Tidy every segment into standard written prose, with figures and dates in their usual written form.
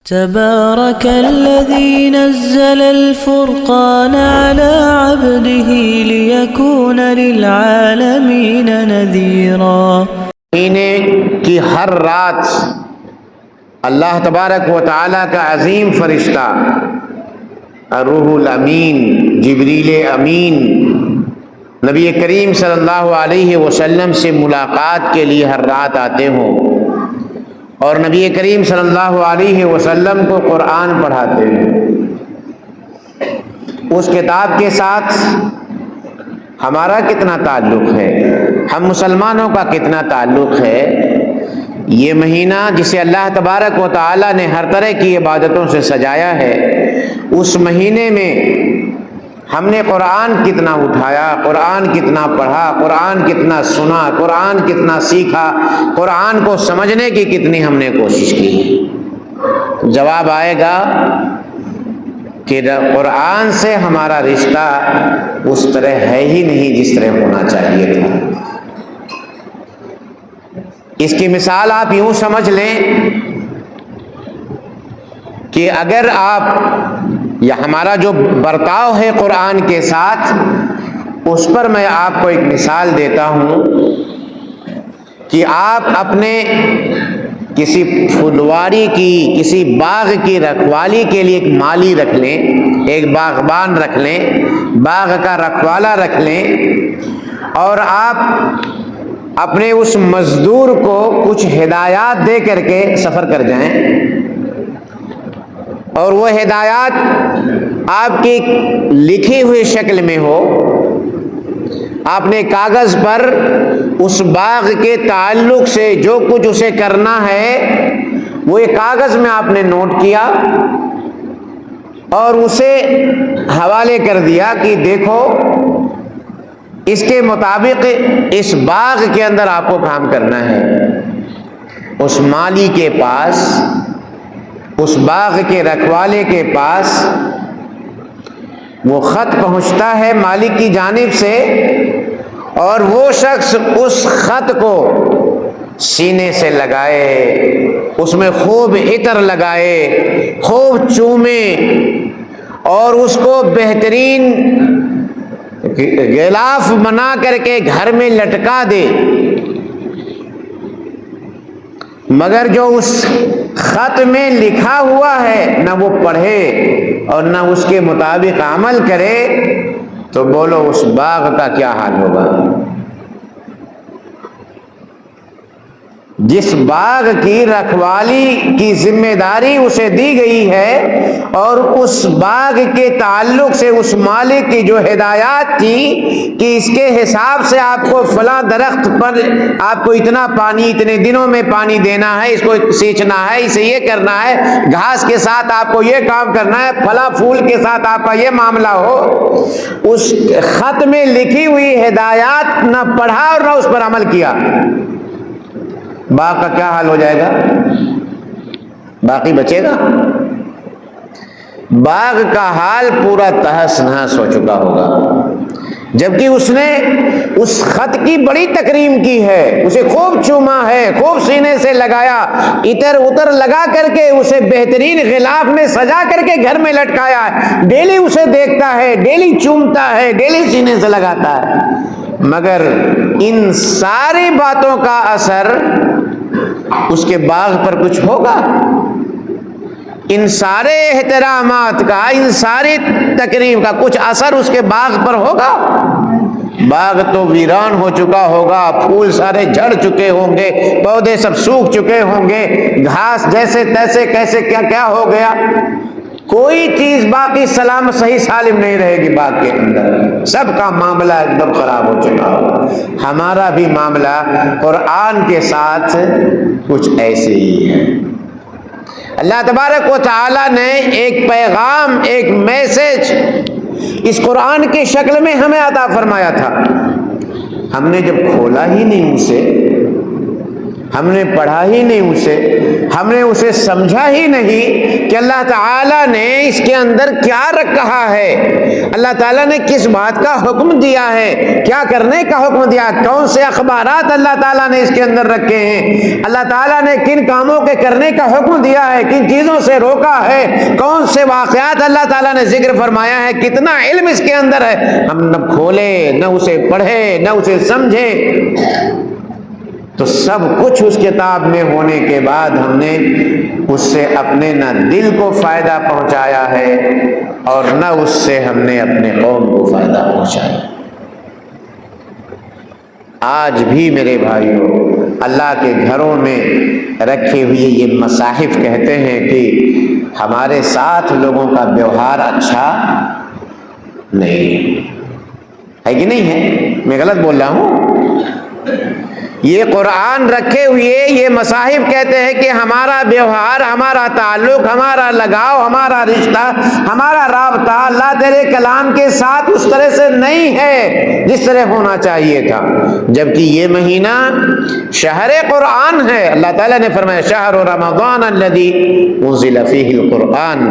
تبارك الذي نزل الفرقان على عبده ليكون للعالمين نذيرا۔ مہینے کی ہر رات اللہ تبارک و تعالیٰ کا عظیم فرشتہ روح الامین جبریل امین نبی کریم صلی اللہ علیہ وسلم سے ملاقات کے لیے ہر رات آتے ہوں اور نبی کریم صلی اللہ علیہ وسلم کو قرآن پڑھاتے ہیں۔ اس کتاب کے ساتھ ہمارا کتنا تعلق ہے، ہم مسلمانوں کا کتنا تعلق ہے؟ یہ مہینہ جسے اللہ تبارک و تعالیٰ نے ہر طرح کی عبادتوں سے سجایا ہے، اس مہینے میں ہم نے قرآن کتنا اٹھایا، قرآن کتنا پڑھا، قرآن کتنا سنا، قرآن کتنا سیکھا، قرآن کو سمجھنے کی کتنی ہم نے کوشش کی؟ جواب آئے گا کہ قرآن سے ہمارا رشتہ اس طرح ہے ہی نہیں جس طرح ہونا چاہیے تھا۔ اس کی مثال آپ یوں سمجھ لیں کہ اگر آپ یا ہمارا جو برتاؤ ہے قرآن کے ساتھ، اس پر میں آپ کو ایک مثال دیتا ہوں کہ آپ اپنے کسی پھلواری کی، کسی باغ کی رکھوالی کے لیے ایک مالی رکھ لیں، ایک باغبان رکھ لیں، باغ کا رکھوالا رکھ لیں، اور آپ اپنے اس مزدور کو کچھ ہدایات دے کر کے سفر کر جائیں، اور وہ ہدایات آپ کی لکھی ہوئی شکل میں ہو، آپ نے کاغذ پر اس باغ کے تعلق سے جو کچھ اسے کرنا ہے وہ ایک کاغذ میں آپ نے نوٹ کیا اور اسے حوالے کر دیا کہ دیکھو اس کے مطابق اس باغ کے اندر آپ کو کام کرنا ہے۔ اس مالی کے پاس، اس باغ کے رکھوالے کے پاس وہ خط پہنچتا ہے مالک کی جانب سے، اور وہ شخص اس خط کو سینے سے لگائے، اس میں خوب عطر لگائے، خوب چومے، اور اس کو بہترین غلاف بنا کر کے گھر میں لٹکا دے، مگر جو اس خط میں لکھا ہوا ہے نہ وہ پڑھے اور نہ اس کے مطابق عمل کرے، تو بولو اس باغ کا کیا حال ہوگا؟ جس باغ کی رکھوالی کی ذمہ داری اسے دی گئی ہے اور اس باغ کے تعلق سے اس مالک کی جو ہدایات تھی کہ اس کے حساب سے آپ کو فلاں درخت پر آپ کو اتنا پانی اتنے دنوں میں پانی دینا ہے، اس کو سینچنا ہے، اسے یہ کرنا ہے، گھاس کے ساتھ آپ کو یہ کام کرنا ہے، پھلا پھول کے ساتھ آپ کا یہ معاملہ ہو، اس خط میں لکھی ہوئی ہدایات نہ پڑھا اور نہ اس پر عمل کیا، باغ کا کیا حال ہو جائے گا؟ باقی بچے گا؟ باغ کا حال پورا تہس نہس ہو چکا ہوگا، جبکہ اس نے اس خط کی بڑی تکریم کی ہے، اسے خوب چوما ہے، خوب سینے سے لگایا، عطر اتر لگا کر کے اسے بہترین غلاف میں سجا کر کے گھر میں لٹکایا ہے، ڈیلی اسے دیکھتا ہے، ڈیلی چومتا ہے، ڈیلی سینے سے لگاتا ہے، مگر ان ساری باتوں کا اثر اس کے باغ پر کچھ ہوگا؟ ان سارے احترامات کا، ان ساری تکریم کا کچھ اثر اس کے باغ پر ہوگا؟ باغ تو ویران ہو چکا ہوگا، پھول سارے جھڑ چکے ہوں گے، پودے سب سوکھ چکے ہوں گے، گھاس جیسے تیسے کیسے کیا کیا ہو گیا، کوئی چیز باقی سلام صحیح سالم نہیں رہے گی باغ کے اندر، سب کا معاملہ ایک دم خراب ہو چکا ہوگا۔ ہمارا بھی معاملہ قرآن کے ساتھ کچھ ایسے ہی ہے۔ اللہ تبارک و تعالی نے ایک پیغام، ایک میسج اس قرآن کی شکل میں ہمیں عطا فرمایا تھا، ہم نے جب کھولا ہی نہیں اسے، ہم نے پڑھا ہی نہیں اسے، ہم نے اسے سمجھا ہی نہیں کہ اللہ تعالیٰ نے اس کے اندر کیا رکھا ہے، اللہ تعالیٰ نے کس بات کا حکم دیا ہے، کیا کرنے کا حکم دیا، کون سے اخبارات اللہ تعالیٰ نے اس کے اندر رکھے ہیں، اللہ تعالیٰ نے کن کاموں کے کرنے کا حکم دیا ہے، کن چیزوں سے روکا ہے، کون سے واقعات اللہ تعالیٰ نے ذکر فرمایا ہے، کتنا علم اس کے اندر ہے، ہم نہ کھولے، نہ اسے پڑھے، نہ اسے سمجھے۔ تو سب کچھ اس کتاب میں ہونے کے بعد ہم نے اس سے اپنے نہ دل کو فائدہ پہنچایا ہے اور نہ اس سے ہم نے اپنے قوم کو فائدہ پہنچایا۔ آج بھی میرے بھائیوں اللہ کے گھروں میں رکھے ہوئے یہ مصاحف کہتے ہیں کہ ہمارے ساتھ لوگوں کا ویوہار اچھا نہیں ہے کہ نہیں ہے؟ میں غلط بول رہا ہوں؟ یہ قرآن رکھے ہوئے یہ مصاحف کہتے ہیں کہ ہمارا ویوہار، ہمارا تعلق، ہمارا لگاؤ، ہمارا رشتہ، ہمارا رابطہ اللہ تیرے کلام کے ساتھ اس طرح سے نہیں ہے جس طرح ہونا چاہیے تھا، جبکہ یہ مہینہ شہر قرآن ہے۔ اللہ تعالیٰ نے فرمایا شہر رمضان الذی انزل فیہ القرآن،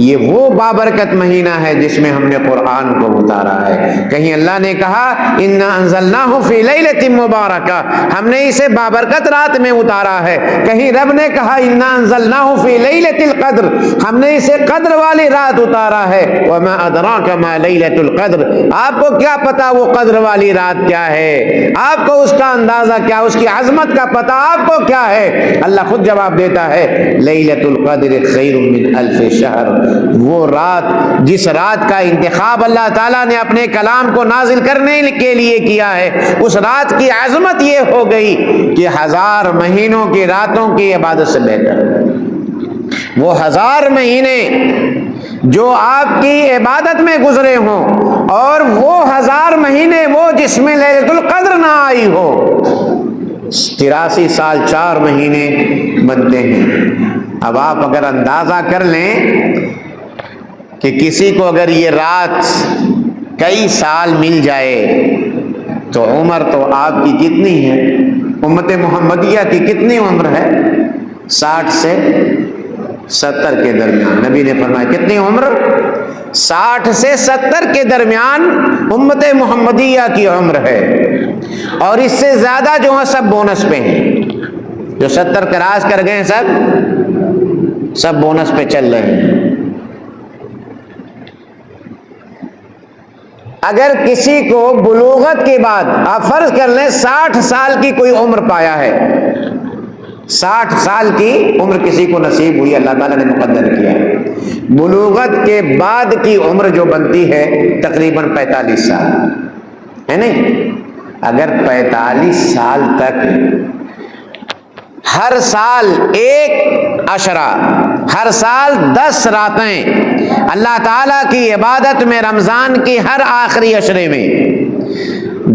یہ وہ بابرکت مہینہ ہے جس میں ہم نے قرآن کو اتارا ہے۔ کہیں اللہ نے کہا انا انزلناہ فی لیلۃ مبارکہ، ہم نے اسے بابرکت رات میں اتارا ہے۔ کہیں رب نے کہا انا انزلناہ فی لیلۃ القدر، ہم نے اسے قدر والی رات اتارا ہے۔ وما ادراک ما لیلۃ القدر، آپ کو کیا پتا وہ قدر والی رات کیا ہے، آپ کو اس کا اندازہ کیا، اس کی عظمت کا پتہ آپ کو کیا ہے؟ اللہ خود جواب دیتا ہے لیلۃ القدر خیر من الف شہر، وہ رات جس رات کا انتخاب اللہ تعالیٰ نے اپنے کلام کو نازل کرنے کے لیے کیا ہے، اس رات کی عظمت یہ ہو گئی کہ 1000 مہینوں کی راتوں کی عبادت سے بہتر۔ وہ 1000 مہینے جو آپ کی عبادت میں گزرے ہوں اور وہ 1000 مہینے وہ جس میں لیلۃ القدر نہ آئی ہو، 83 سال 4 مہینے بنتے ہیں۔ اب آپ اگر اندازہ کر لیں کہ کسی کو اگر یہ رات کئی سال مل جائے تو عمر تو آپ کی کتنی ہے؟ امت محمدیہ کی کتنی عمر ہے؟ 60 سے 70 کے درمیان۔ نبی نے فرمایا کتنی عمر؟ 60 سے 70 کے درمیان امت محمدیہ کی عمر ہے، اور اس سے زیادہ جو ہے سب بونس پہ ہیں، جو 70 کراس کر گئے سب بونس پہ چل رہے ہیں۔ اگر کسی کو بلوغت کے بعد آپ فرض کر لیں 60 سال کی کوئی عمر پایا ہے، 60 سال کی عمر کسی کو نصیب ہوئی، اللہ تعالیٰ نے مقدر کیا، بلوغت کے بعد کی عمر جو بنتی ہے تقریباً 45 سال ہے نہیں؟ اگر 45 سال تک ہر سال 1 عشرہ، ہر سال 10 راتیں اللہ تعالیٰ کی عبادت میں، رمضان کی ہر آخری عشرے میں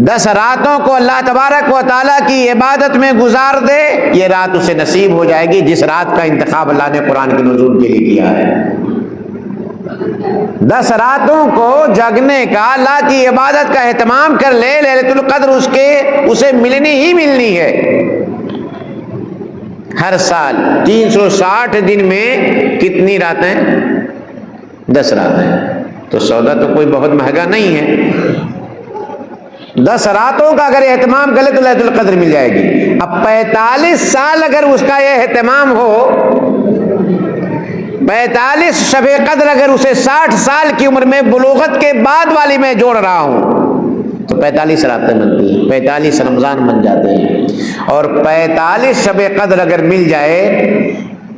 10 راتوں کو اللہ تبارک و تعالیٰ کی عبادت میں گزار دے، یہ رات اسے نصیب ہو جائے گی جس رات کا انتخاب اللہ نے قرآن کے نزول کے لیے کیا ہے۔ 10 راتوں کو جگنے کا، اللہ کی عبادت کا اہتمام کر لے، لیلۃ القدر اسے ملنی ہی ملنی ہے۔ ہر سال 360 دن میں کتنی راتیں؟ 10 راتیں۔ تو سودا تو کوئی بہت مہنگا نہیں ہے، 10 راتوں کا اگر اہتمام کرے تو لیلۃ القدر مل جائے گی۔ اب 45 سال اگر اس کا یہ اہتمام ہو، 45 شب قدر اگر اسے 60 سال کی عمر میں بلوغت کے بعد والی میں جوڑ رہا ہوں تو 45 راتیں بنتی ہیں، 45 رمضان بن جاتے ہیں، اور 45 شب قدر اگر مل جائے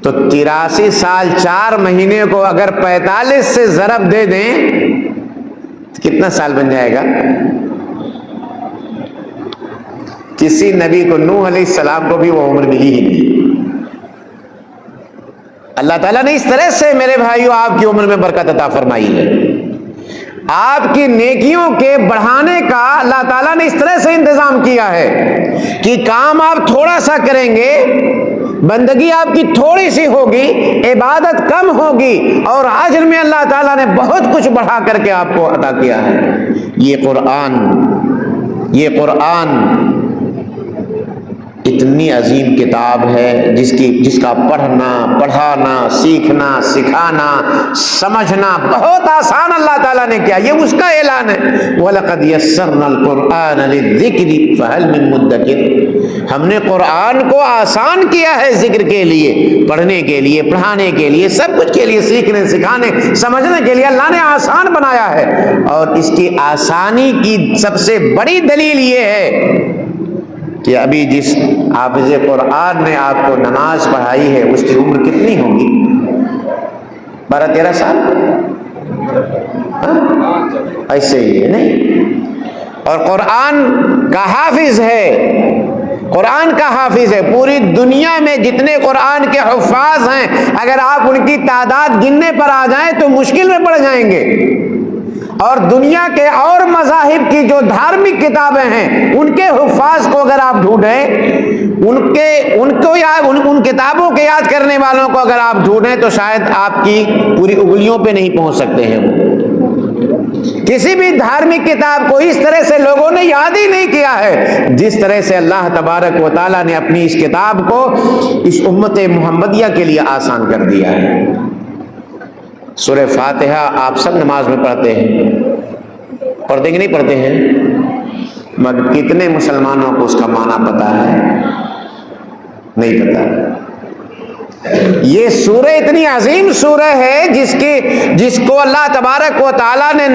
تو 83 سال 4 مہینے کو اگر 45 سے ضرب دے دیں کتنا سال بن جائے گا؟ کسی نبی کو، نوح علیہ السلام کو بھی وہ عمر ملی ہی نہیں۔ اللہ تعالیٰ نے اس طرح سے میرے بھائیوں آپ کی عمر میں برکت عطا فرمائی ہے، آپ کی نیکیوں کے بڑھانے کا اللہ تعالیٰ نے اس طرح سے انتظام کیا ہے کہ کام آپ تھوڑا سا کریں گے، بندگی آپ کی تھوڑی سی ہوگی، عبادت کم ہوگی، اور اجر میں اللہ تعالیٰ نے بہت کچھ بڑھا کر کے آپ کو عطا کیا ہے۔ یہ قرآن اتنی عظیم کتاب ہے جس کا پڑھنا، پڑھانا، سیکھنا، سکھانا، سمجھنا بہت آسان اللہ تعالیٰ نے کیا. یہ اس کا اعلان ہے. وَلَقَدْ يَسَّرْنَا الْقُرْآنَ لِلذِّكْرِ فَهَلْ مِن مُدَّكِرٍ. ہم نے قرآن کو آسان کیا ہے ذکر کے لیے، پڑھنے کے لیے، پڑھانے کے لیے، سب کچھ کے لیے، سیکھنے، سکھانے، سمجھنے کے لیے اللہ نے آسان بنایا ہے. اور اس کی آسانی کی سب سے بڑی دلیل یہ ہے کہ ابھی جس حافظ قرآن نے آپ کو نماز پڑھائی ہے اس کی عمر کتنی ہوگی؟ 12-13 سال؟ ایسے ہی ہے نہیں؟ اور قرآن کا حافظ ہے، قرآن کا حافظ ہے. پوری دنیا میں جتنے قرآن کے حفاظ ہیں، اگر آپ ان کی تعداد گننے پر آ جائیں تو مشکل میں پڑ جائیں گے. اور دنیا کے اور مذاہب کی جو دھارمک کتابیں ہیں ان کے حفاظ کو اگر آپ ڈھونڈیں، ان کتابوں کے یاد کرنے والوں کو اگر آپ ڈھونڈیں تو شاید آپ کی پوری انگلیوں پہ نہیں پہنچ سکتے ہیں. کسی بھی دھارمک کتاب کو اس طرح سے لوگوں نے یاد ہی نہیں کیا ہے جس طرح سے اللہ تبارک و تعالیٰ نے اپنی اس کتاب کو اس امت محمدیہ کے لیے آسان کر دیا ہے. سورہ فاتحہ آپ سب نماز میں پڑھتے ہیں، پڑھتے کہ نہیں پڑھتے ہیں؟ مگر کتنے مسلمانوں کو اس کا معنی پتہ ہے؟ نہیں پتہ. یہ سورہ اتنی عظیم سورہ ہے جس کو اللہ تبارک و تعالیٰ نے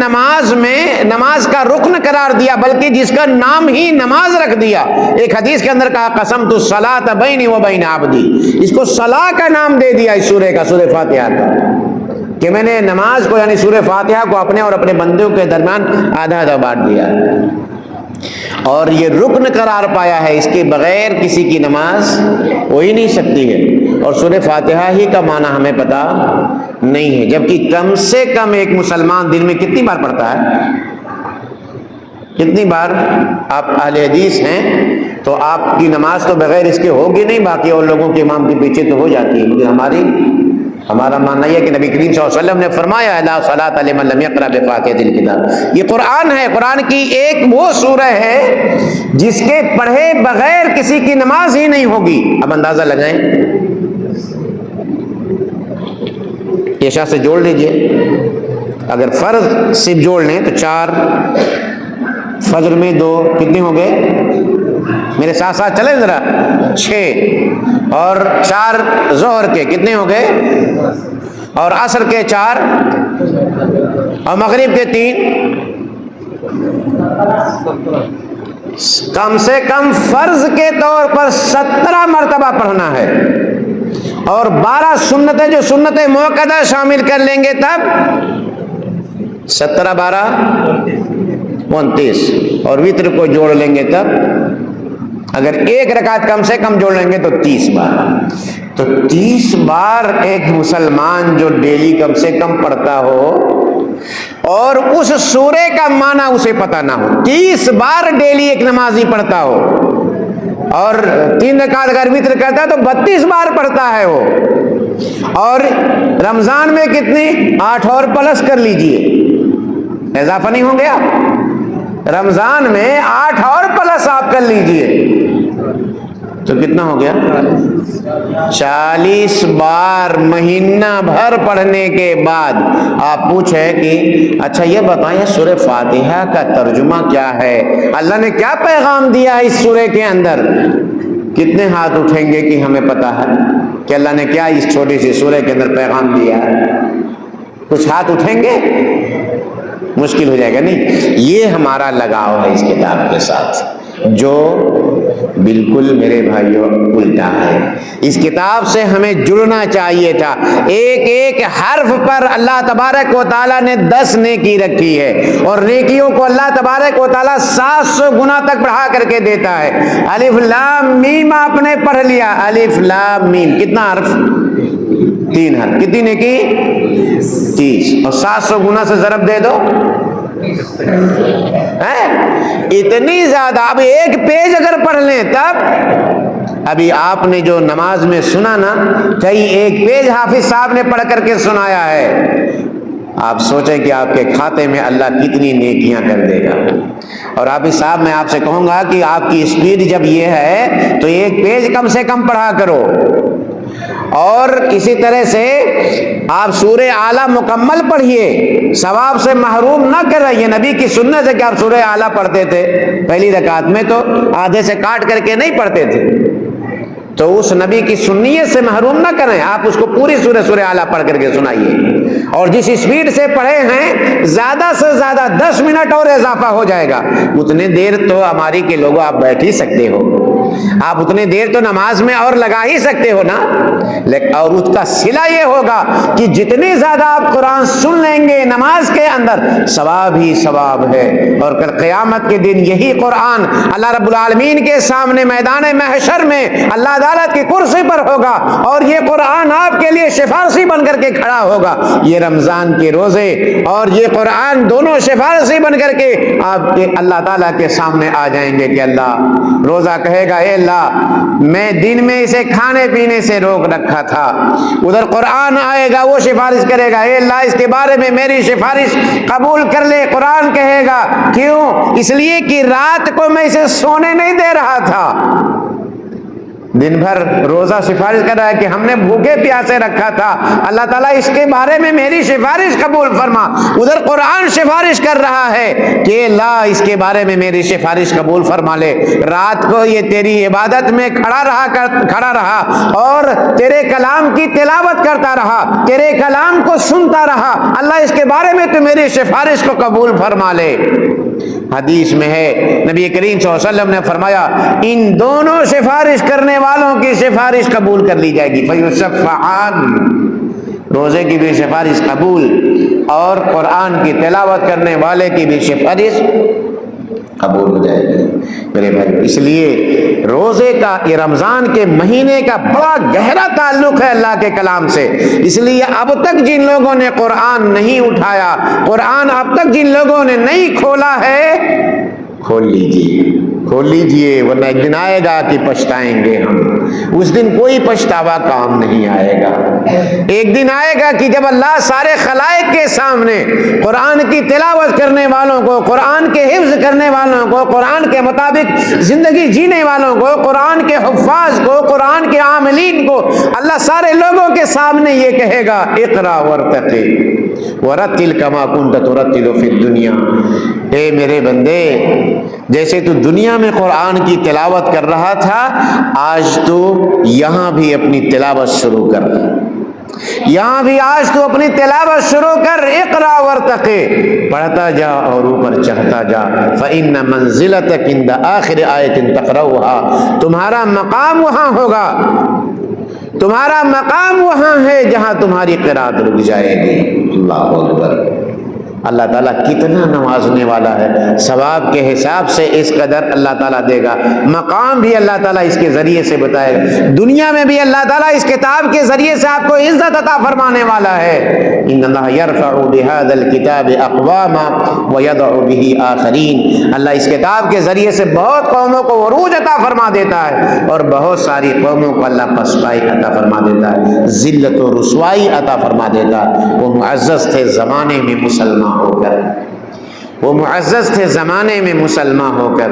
نماز کا رکن قرار دیا، بلکہ جس کا نام ہی نماز رکھ دیا. ایک حدیث کے اندر کہا قسمت الصلاۃ بینی و بین عبدی، اس کو صلاح کا نام دے دیا اس سورہ کا، سورہ فاتحہ کا، کہ میں نے نماز کو یعنی سورہ فاتحہ کو اپنے اور اپنے بندوں کے درمیان آدھا آدھا بانٹ دیا. اور یہ رکن قرار پایا ہے، اس کے بغیر کسی کی نماز ہو ہی نہیں سکتی ہے. اور سورہ فاتحہ ہی کا معنی ہمیں پتہ نہیں ہے، جبکہ کم سے کم ایک مسلمان دن میں کتنی بار پڑھتا ہے؟ کتنی بار؟ آپ اہل حدیث ہیں تو آپ کی نماز تو بغیر اس کے ہوگی نہیں، باقی اور لوگوں کے امام کے پیچھے تو ہو جاتی ہے. لیکن ہمارا ماننا یہ ہے کہ نبی کریم صلی اللہ علیہ وسلم نے فرمایا لا صلاۃ لمن لم یقرأ بفاتحۃ الکتاب. یہ قرآن ہے، قرآن کی ایک وہ سورہ ہے جس کے پڑھے بغیر کسی کی نماز ہی نہیں ہوگی. اب اندازہ لگائیں، عشاء سے جوڑ لیجئے، اگر فرض صرف جوڑ لیں تو 4، فجر میں 2، کتنے ہو گئے؟ میرے ساتھ ساتھ چلیں ذرا، 6، اور 4 ظہر کے کتنے ہو گئے؟ اور عصر کے 4، اور مغرب کے 3. کم سے کم فرض کے طور پر 17 مرتبہ پڑھنا ہے، اور 12 سنتیں جو سنت موقدہ شامل کر لیں گے تب 17 12 29، اور وتر کو جوڑ لیں گے تب اگر ایک رکعت کم سے کم جوڑ لیں گے تو 30 بار. تو 30 بار ایک مسلمان جو ڈیلی کم سے کم پڑھتا ہو اور اس سورے کا معنی اسے پتہ نہ ہو، 30 بار ڈیلی ایک نمازی پڑھتا ہو اور 3 رکعت اگر وتر کرتا ہے تو 32 بار پڑھتا ہے وہ. اور رمضان میں کتنی؟ 8 اور پلس کر لیجئے، اضافہ نہیں ہو گیا؟ رمضان میں 8 اور پلس آپ کر لیجئے تو کتنا ہو گیا؟ 40 بار مہینہ بھر پڑھنے کے بعد آپ پوچھیں کہ اچھا یہ بتائیں سورہ فاتحہ کا ترجمہ کیا ہے، اللہ نے کیا پیغام دیا ہے اس سورہ کے اندر؟ کتنے ہاتھ اٹھیں گے کہ ہمیں پتہ ہے کہ اللہ نے کیا اس چھوٹی سی سورہ کے اندر پیغام دیا ہے؟ کچھ ہاتھ اٹھیں گے؟ مشکل ہو جائے گا. نہیں، یہ ہمارا لگاؤ ہے اس کتاب کے ساتھ جو بالکل میرے بھائیوں الٹا ہے. اس کتاب سے ہمیں جڑنا چاہیے تھا. ایک ایک حرف پر اللہ تبارک و تعالیٰ نے 10 نیکی رکھی ہے، اور نیکیوں کو اللہ تبارک و تعالیٰ 700 گنا تک بڑھا کر کے دیتا ہے. الف لام میم آپ نے پڑھ لیا، الف لام میم کتنا حرف؟ 3 حرف. کتنی نیکی؟ 30. اور 700 گنا سے ضرب دے دو، اتنی زیادہ. اب ایک پیج اگر پڑھ لیں تب، ابھی آپ نے جو نماز میں سنا نا، کئی ایک پیج حافظ صاحب نے پڑھ کر کے سنایا ہے، آپ سوچیں کہ آپ کے کھاتے میں اللہ کتنی نیکیاں کر دے گا۔ اور حافظ صاحب میں آپ سے کہوں گا کہ آپ کی اسپیڈ جب یہ ہے تو ایک پیج کم سے کم پڑھا کرو، اور اسی طرح سے آپ سورہ اعلیٰ مکمل پڑھیے، ثواب سے محروم نہ کر رہی ہے۔ نبی کی سنت ہے کہ آپ سورہ اعلیٰ پڑھتے تھے، پہلی رکعت میں تو آدھے سے کاٹ کر کے نہیں پڑھتے تھے، تو اس نبی کی سنیت سے محروم نہ کریں، آپ اس کو پوری سورہ اعلیٰ پڑھ کر کے سنائیے، اور جس اسپیڈ سے پڑھے ہیں زیادہ سے زیادہ 10 منٹ اور اضافہ ہو جائے گا۔ اتنے دیر تو ہماری کے لوگوں آپ بیٹھ ہی سکتے ہو، آپ اتنے دیر تو نماز میں اور لگا ہی سکتے ہو نا، لیکن اور اس کا صلہ یہ ہوگا کہ جتنی زیادہ آپ قرآن سن لیں گے نماز کے اندر ثواب ہی ثواب ہے، اور کل قیامت کے دن یہی قرآن اللہ رب العالمین کے سامنے میدان محشر میں اللہ عدالت کی کرسی پر ہوگا، اور یہ قرآن آپ کے لیے سفارشی بن کر کے کھڑا ہوگا۔ یہ رمضان کے روزے اور یہ قرآن دونوں سفارشی بن کر کے آپ کے اللہ تعالیٰ کے سامنے آ جائیں گے کہ اللہ، روزہ کہے گا اے اللہ میں دن میں اسے کھانے پینے سے روک رکھا تھا، ادھر قرآن آئے گا وہ سفارش کرے گا اے اللہ اس کے بارے میں میری سفارش قبول کر لے۔ قرآن کہے گا کیوں؟ اس لیے کہ رات کو میں اسے سونے نہیں دے رہا تھا، دن بھر روزہ سفارش کر رہا ہے کہ ہم نے بھوکے پیاسے رکھا تھا، اللہ تعالیٰ اس کے بارے میں میری سفارش قبول فرما۔ ادھر قرآن سفارش کر رہا ہے کہ اللہ اس کے بارے میں میری سفارش قبول فرما لے، رات کو یہ تیری عبادت میں کھڑا رہا اور تیرے کلام کی تلاوت کرتا رہا، تیرے کلام کو سنتا رہا، اللہ اس کے بارے میں تو میری سفارش کو قبول فرما لے۔ حدیث میں ہے نبی کریم صلی اللہ علیہ وسلم نے فرمایا ان دونوں سفارش کرنے والوں کی سفارش قبول کر لی جائے گی، فیصفعان، روزے کی بھی سفارش قبول اور قرآن کی تلاوت کرنے والے کی بھی سفارش قبول ہو جائے گی۔ میرے بھائی اس لیے روزے کا، یہ رمضان کے مہینے کا بڑا گہرا تعلق ہے اللہ کے کلام سے، اس لیے اب تک جن لوگوں نے قرآن نہیں اٹھایا، قرآن اب تک جن لوگوں نے نہیں کھولا ہے، کھول لیجئے ورنہ ایک دن آئے گا کہ پچھتائیں گے ہم، اس دن کوئی پچھتاوا کام نہیں آئے گا۔ ایک دن آئے گا کہ جب اللہ سارے خلائق کے سامنے قرآن کی تلاوت کرنے والوں کو، قرآن کے حفظ کرنے والوں کو، قرآن کے مطابق زندگی جینے والوں کو، قرآن کے حفاظ کو، قرآن کے عاملین کو، اللہ سارے لوگوں کے سامنے یہ کہے گا اقرا وارتقی ورتل کما کنت ترتل فی الدنیا، اے میرے بندے جیسے تو دنیا میں قرآن کی تلاوت کر رہا تھا، آج تو یہاں بھی اپنی تلاوت شروع کر، یہاں بھی آج تو اپنی تلاوت شروع کر، اقرا ورتقی، پڑھتا جا اور اوپر چڑھتا جا، فإن منزلتک عند آخر آیت تقرأها، تمہارا مقام وہاں ہوگا، تمہارا مقام وہاں ہے جہاں تمہاری قرات رک جائے گی۔ اللہ اکبر، اللہ تعالیٰ کتنا نوازنے والا ہے، ثواب کے حساب سے اس قدر اللہ تعالیٰ دے گا، مقام بھی اللہ تعالیٰ اس کے ذریعے سے بتائے گا، دنیا میں بھی اللہ تعالیٰ اس کتاب کے ذریعے سے آپ کو عزت عطا فرمانے والا ہے۔ ان اللہ یرفع بهذا الکتاب اقواما ویضع به آخرین، اللہ اس کتاب کے ذریعے سے بہت قوموں کو عروج عطا فرما دیتا ہے اور بہت ساری قوموں کو اللہ پسپائی عطا فرما دیتا ہے، ذلت و رسوائی عطا فرما دیتا ہے۔ وہ معزز تھے زمانے میں مسلمان ہو کر، وہ معزز تھے زمانے میں مسلمان ہو کر،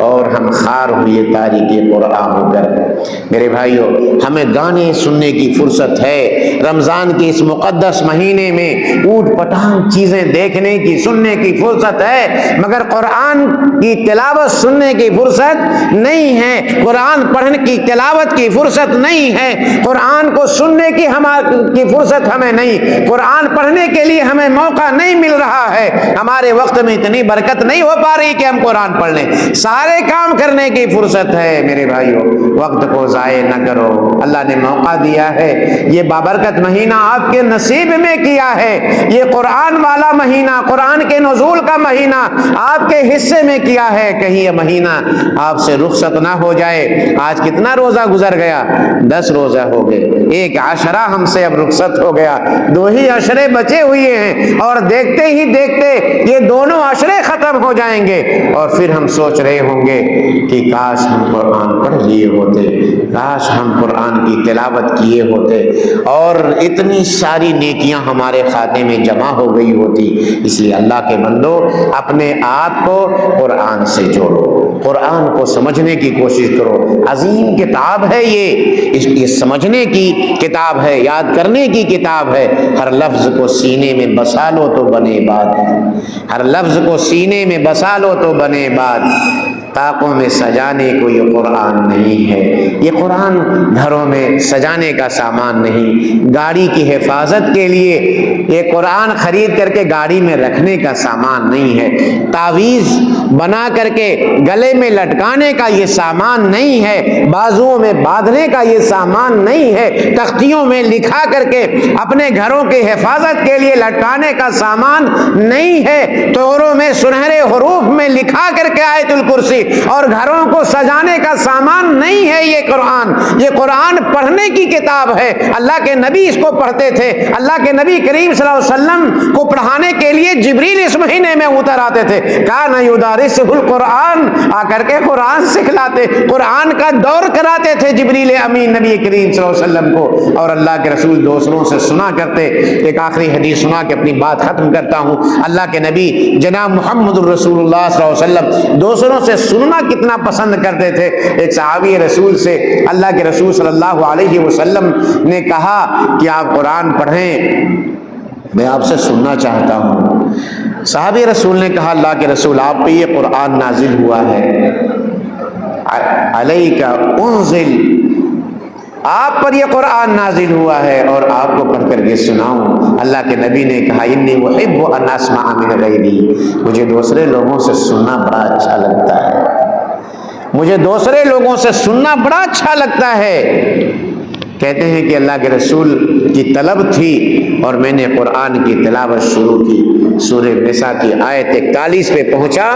اور ہم خار ہوئے تاریخ قرآن ہو کر۔ میرے بھائیوں ہمیں گانے سننے کی فرصت ہے، رمضان کے اس مقدس مہینے میں اوٹ پٹانگ چیزیں دیکھنے کی، سننے کی فرصت ہے، مگر قرآن کی تلاوت سننے کی فرصت نہیں ہے، قرآن پڑھنے کی تلاوت کی فرصت نہیں ہے، قرآن کو سننے کی کی فرصت ہمیں نہیں، قرآن پڑھنے کے لیے ہمیں موقع نہیں مل رہا ہے، ہمارے وقت میں اتنی برکت نہیں ہو پا رہی کہ ہم قرآن پڑھ لیں، سارے کام کرنے کی فرصت ہے۔ میرے بھائیوں وقت کو ضائع نہ کرو، اللہ نے موقع دیا ہے، یہ بابرکت مہینہ آپ کے نصیب میں کیا ہے، یہ قرآن والا مہینہ، قرآن کے نزول کا مہینہ آپ کے حصے میں کیا ہے، کہیں یہ مہینہ آپ سے رخصت نہ ہو جائے۔ آج کتنا روزہ گزر گیا؟ 10 روزہ ہو گئے، ایک عشرہ ہم سے اب رخصت ہو گیا، 2 ہی عشرے بچے ہوئے ہیں، اور دیکھتے ہی دیکھتے یہ دونوں و عشرے ختم ہو جائیں گے اور پھر ہم سوچ رہے ہوں گے کہ کاش ہم قرآن پڑھ لیے ہوتے، کاش ہم قرآن کی تلاوت کیے ہوتے اور اتنی ساری نیکیاں ہمارے خاتے میں جمع ہو گئی ہوتی۔ اس لیے اللہ کے بندو، اپنے آپ کو قرآن سے جوڑو، قرآن کو سمجھنے کی کوشش کرو۔ عظیم کتاب ہے یہ سمجھنے کی کتاب ہے، یاد کرنے کی کتاب ہے۔ ہر لفظ کو سینے میں بسا لو تو بنے بات، ہر لفظ کو سینے میں بسا لو تو بنے بات۔ طاقوں میں سجانے کو یہ قرآن نہیں ہے، یہ قرآن گھروں میں سجانے کا سامان نہیں، گاڑی کی حفاظت کے لیے یہ قرآن خرید کر کے گاڑی میں رکھنے کا سامان نہیں ہے، تعویذ بنا کر کے گلے میں لٹکانے کا یہ سامان نہیں ہے، بازوؤں میں باندھنے کا یہ سامان نہیں ہے، تختیوں میں لکھا کر کے اپنے گھروں کی حفاظت کے لیے لٹکانے کا سامان نہیں ہے، توڑوں میں سنہرے حروف میں لکھا کر کے آیت الکرسی اور گھروں کو سجانے کا سامان نہیں ہے یہ قرآن۔ یہ قرآن پڑھنے کی کتاب ہے، اللہ کے نبی اس کو پڑھتے تھے، اللہ کے نبی کریم صلی اللہ علیہ وسلم کو پڑھانے کے لیے جبریل اس مہینے میں اتر آتے تھے، کان یدارسہ القرآن، آ کر کے قرآن سکھلاتے، قرآن کا دور کراتے تھے جبریل امین نبی کریم صلی اللہ علیہ وسلم کو، اور اللہ کے رسول دوسروں سے سنا کرتے۔ ایک آخری حدیث سنا کے اپنی بات ختم کرتا ہوں۔ اللہ کے نبی جناب محمد الرسول اللہ صلی اللہ علیہ وسلم دوسروں سے سننا کتنا پسند کرتے تھے۔ ایک صحابی رسول سے اللہ کے رسول صلی اللہ علیہ وسلم نے کہا کہ آپ قرآن پڑھیں، میں آپ سے سننا چاہتا ہوں۔ صحابی رسول نے کہا اللہ کے رسول آپ پہ یہ قرآن نازل ہوا ہے، علیک انزل، آپ پر یہ قرآن نازل ہوا ہے اور آپ کو پڑھ کر کے سناؤں۔ اللہ کے نبی نے کہا انی احب ان اسمع من غیری، مجھے دوسرے لوگوں سے سننا بڑا اچھا لگتا ہے، مجھے دوسرے لوگوں سے سننا بڑا اچھا لگتا ہے۔ کہتے ہیں کہ اللہ کے رسول کی طلب تھی اور میں نے قرآن کی تلاوت شروع کی، سورہ نساء کی آیت 41 پہ پہنچا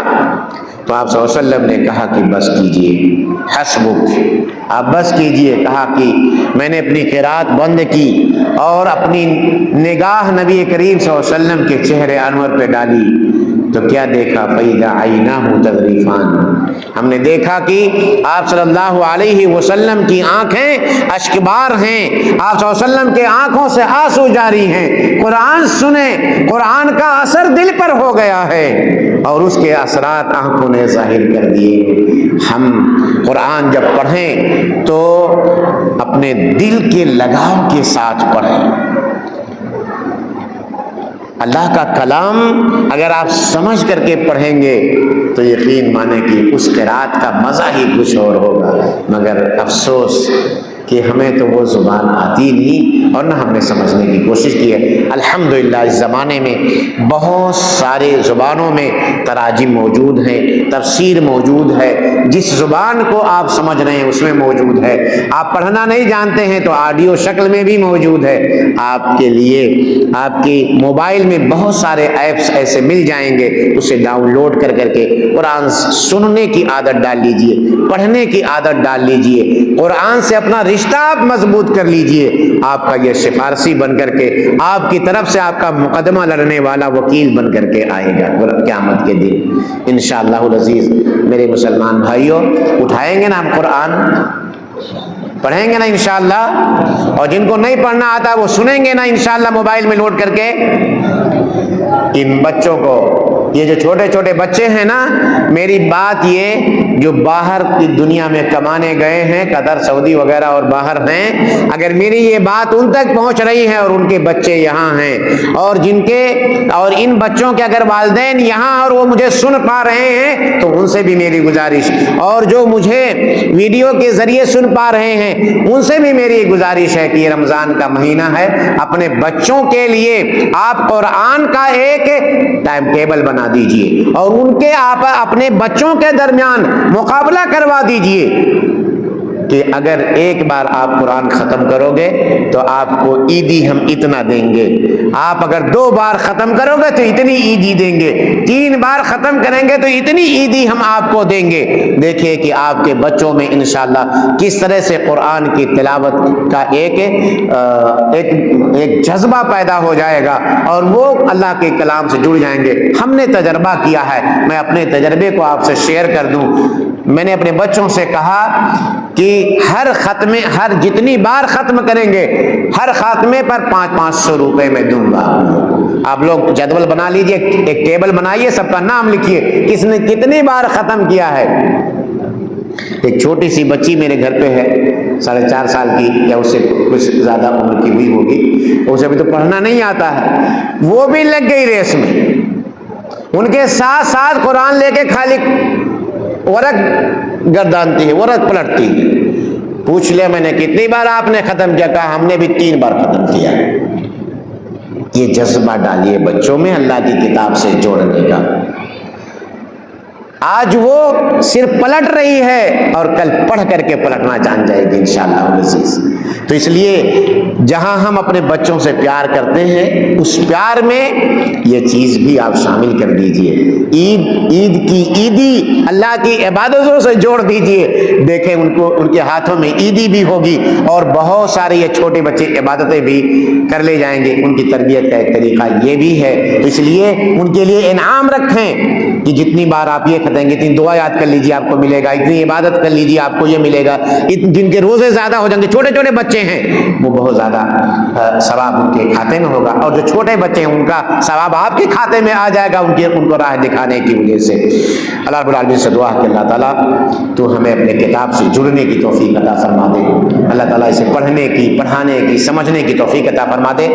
تو آپ صلی اللہ علیہ وسلم نے کہا کہ بس کیجئے، حسبک، آپ بس کیجئے۔ کہا کہ میں نے اپنی قرات بند کی اور اپنی نگاہ نبی کریم صلی اللہ علیہ وسلم کے چہرے انور پہ ڈالی تو کیا دیکھا، فَإِذَا عَيْنَاهُ تَذْرِفَانِ، ہم نے دیکھا کہ آپ صلی اللہ علیہ وسلم کی آنکھیں اشکبار ہیں، آپ صلی اللہ علیہ وسلم کے آنکھوں سے آنسو جاری ہیں۔ قرآن سنیں، قرآن کا اثر دل پر ہو گیا ہے اور اس کے اثرات آنکھوں نے ظاہر کر دیے۔ ہم قرآن جب پڑھیں تو اپنے دل کے لگاؤ کے ساتھ پڑھیں۔ اللہ کا کلام اگر آپ سمجھ کر کے پڑھیں گے تو یقین مانے کہ اس قرات کا مزہ ہی کچھ اور ہوگا، مگر افسوس کہ ہمیں تو وہ زبان آتی نہیں اور نہ ہم نے سمجھنے کی کوشش کی ہے۔ الحمدللہ اس زمانے میں بہت سارے زبانوں میں تراجم موجود ہیں، تفسیر موجود ہے، جس زبان کو آپ سمجھ رہے ہیں اس میں موجود ہے۔ آپ پڑھنا نہیں جانتے ہیں تو آڈیو شکل میں بھی موجود ہے آپ کے لیے۔ آپ کی موبائل میں بہت سارے ایپس ایسے مل جائیں گے، اسے ڈاؤن لوڈ کر کے قرآن سننے کی عادت ڈال لیجئے، پڑھنے کی عادت ڈال لیجئے، قرآن سے اپنا رشتہ آپ مضبوط کر لیجئے۔ آپ کا یہ سفارشی بن کر کے آپ کی طرف سے آپ کا مقدمہ لڑنے والا وکیل بن کر کے آئے گا قیامت کے دن انشاءاللہ العزیز۔ میرے مسلمان بھائیوں، اٹھائیں گے نا ہم قرآن، پڑھیں گے نا انشاءاللہ، اور جن کو نہیں پڑھنا آتا وہ سنیں گے نا انشاءاللہ موبائل میں لوڈ کر کے۔ ان بچوں کو، یہ جو چھوٹے چھوٹے بچے ہیں نا، میری بات یہ جو باہر کی دنیا میں کمانے گئے ہیں، قطر، سعودی وغیرہ اور باہر ہیں، اگر میری یہ بات ان تک پہنچ رہی ہے اور ان کے بچے یہاں ہیں اور جن کے اور ان بچوں کے اگر والدین یہاں اور وہ مجھے سن پا رہے ہیں تو ان سے بھی میری گزارش، اور جو مجھے ویڈیو کے ذریعے سن پا رہے ہیں ان سے بھی میری گزارش ہے کہ یہ رمضان کا مہینہ ہے، اپنے بچوں کے لیے آپ قرآن کا ایک ٹائم ٹیبل بنا دیجئے اور ان کے آپ اپنے بچوں کے درمیان مقابلہ کروا دیجئے۔ کہ اگر ایک بار آپ قرآن ختم کرو گے تو آپ کو عیدی ہم اتنا دیں گے، آپ اگر 2 بار ختم کرو گے تو اتنی عیدی دیں گے، 3 بار ختم کریں گے تو اتنی عیدی ہم آپ کو دیں گے۔ دیکھیں کہ آپ کے بچوں میں انشاءاللہ کس طرح سے قرآن کی تلاوت کا ایک جذبہ پیدا ہو جائے گا اور وہ اللہ کے کلام سے جڑ جائیں گے۔ ہم نے تجربہ کیا ہے، میں اپنے تجربے کو آپ سے شیئر کر دوں۔ میں نے اپنے بچوں سے کہا کہ ہر جتنی بار ختم کریں گے ہر خاتمے پر 500 روپے میں دوں گا۔ آپ لوگ جدول بنا لیجئے، ایک ٹیبل بنائیے، سب کا نام لکھیے کس نے کتنی بار ختم کیا ہے۔ ایک چھوٹی سی بچی میرے گھر پہ ہے، 4.5 سال کی یا اس سے کچھ زیادہ عمر کی ہوئی ہوگی، اسے ابھی تو پڑھنا نہیں آتا ہے، وہ بھی لگ گئی ریس میں، ان کے ساتھ قرآن لے کے خالی ورق گردانتی ہے، ورق پلٹتی ہے۔ پوچھ لیا میں نے کتنی بار آپ نے ختم کیا؟ کہا ہم نے بھی 3 بار ختم کیا۔ یہ جذبہ ڈالیے بچوں میں اللہ کی کتاب سے جوڑنے کا۔ آج وہ صرف پلٹ رہی ہے اور کل پڑھ کر کے پلٹنا جان جائے گی انشاءاللہ العزیز۔ تو اس لیے جہاں ہم اپنے بچوں سے پیار کرتے ہیں اس پیار میں یہ چیز بھی آپ شامل کر دیجئے۔ عید کی عیدی اللہ کی عبادتوں سے جوڑ دیجئے، دیکھیں ان کے ہاتھوں میں عیدی بھی ہوگی اور بہت سارے یہ چھوٹے بچے عبادتیں بھی کر لے جائیں گے۔ ان کی تربیت کا ایک طریقہ یہ بھی ہے، اس لیے ان کے لیے انعام رکھیں کہ جتنی بار آپ یہ کھدیں گے اتنی دعا یاد کر لیجیے آپ کو ملے گا، اتنی عبادت کر لیجیے آپ کو یہ ملے گا۔ جن کے روزے زیادہ ہو جائیں گے، چھوٹے چھوٹے بچے ہیں، وہ بہت زیادہ ثواب ان کے کھاتے میں ہوگا، اور جو چھوٹے بچے ہیں ان کا ثواب آپ کے کھاتے میں آ جائے گا ان کو راہ دکھانے کی وجہ سے۔ اللہ رب العالمین سے دعا ہے کہ اللہ تعالیٰ تو ہمیں اپنے کتاب سے جڑنے کی توفیق عطا فرما دے، اللہ تعالیٰ اسے پڑھنے کی، پڑھانے کی، سمجھنے کی توفیق عطا فرما دے۔